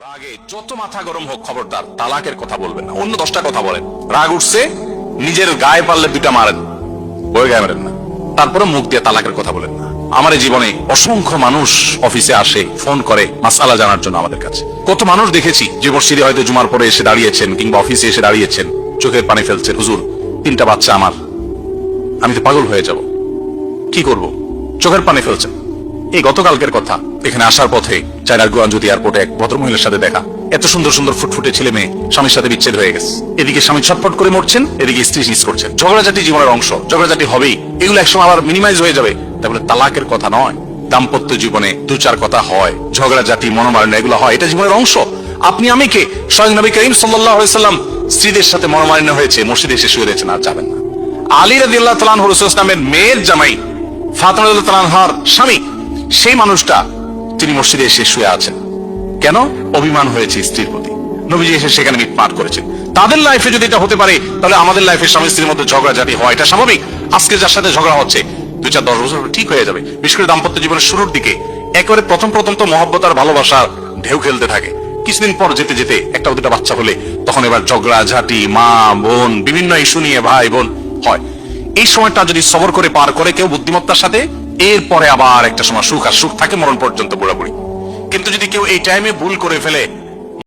রাগে যত মাথা গরম হোক খবরদার তালাকের কথা বলবেন না, অন্য 10টা কথা বলেন। রাগ উঠছে, নিজের গায়ে পারলে 2টা মারেন, বই গায়ে মারেন না, তারপরে মুখ দিয়ে তালাকের কথা বলেন না। আমার এই জীবনে অসংখ্য মানুষ অফিসে আসে, ফোন করে মাসালা জানার জন্য আমাদের কাছে। কত মানুষ দেখেছি যে মসজিদে হয়তো জুমার পরে এসে দাঁড়িয়েছেন কিংবা অফিসে এসে দাঁড়িয়েছেন, চোখের পানি ফেলছেন, হুজুর 3টা বাচ্চা আমার, আমি তো পাগল হয়ে যাব, কি করব, চোখের পানি ফেলছেন। এই গতকালকের কথা, এখানে আসার পথে চায়নার গুয়াঞ্জুতি এয়ারপোর্টে এক ভদ্রমহিলার সাথে দেখা। এত সুন্দর সুন্দর ফুটফুটে ছেলে মেয়ে, স্বামীর সাথে বিচ্ছেদ হয়ে গেছে। এদিকে স্বামী ছটফট করে মরছেন, এদিকে স্ত্রী মিস করছেন। ঝগড়াঝাটি জীবনের অংশ, ঝগড়াঝাটি হবেই, এগুলো একসময় আবার মিনিমাইজ হয়ে যাবে। তাহলে তালাকের কথা নয়, দাম্পত্য জীবনে 2-4 কথা হয়, ঝগড়াঝাটি মনোমালিন্য এগুলো হয়, এটা জীবনের অংশ। আপনি আমি কে? স্বয়ং নবী করিম সাল্লাল্লাহু আলাইহি ওয়াসাল্লাম স্ত্রীদের সাথে মনোমালিন্য হয়েছে, মসজিদে এসে শুয়ে রয়েছেন, আর যাবেন না। আলী রাদিয়াল্লাহু তাআলা আনহু রাসূলুল্লাহ সাল্লাল্লাহু আলাইহি ওয়াসাল্লামের মেয়ের জামাই, ফাতিমা রাদিয়াল্লাহু তাআলা আনহার স্বামী, সেই মানুষটা তিনি মসজিদে এসে শুয়ে আছেন। কেন? অভিমান হয়েছে স্ত্রীর প্রতি, নবীজি এসে সেখানে মিটমাট করেছেন। তাদের লাইফে যদি এটা হতে পারে, তাহলে আমাদের লাইফে স্বামী স্ত্রীর মধ্যে ঝগড়াঝাটি হয়, এটা স্বাভাবিক। আজকে যার সাথে ঝগড়া হচ্ছে 2-4-10 বছর ঠিক হয়ে যাবে। বিশেষ করে দাম্পত্য জীবনের শুরুর দিকে একেবারে প্রথম তো মহব্বত আর ভালোবাসার ঢেউ খেলতে থাকে। কিছুদিন পর যেতে যেতে 1-2টা বাচ্চা হলে তখন এবার ঝগড়াঝাটি, মা বোন বিভিন্ন ইস্যু নিয়ে ভাই বোন হয়। এই সময়টা যদি সবর করে পার করে কেউ বুদ্ধিমত্তার সাথে, এরপরে আবার একটা সময় সুখ, আর সুখ থাকে মরণ পর্যন্ত পুরোপুরি। কিন্তু যদি কেউ এই টাইমে ভুল করে ফেলে,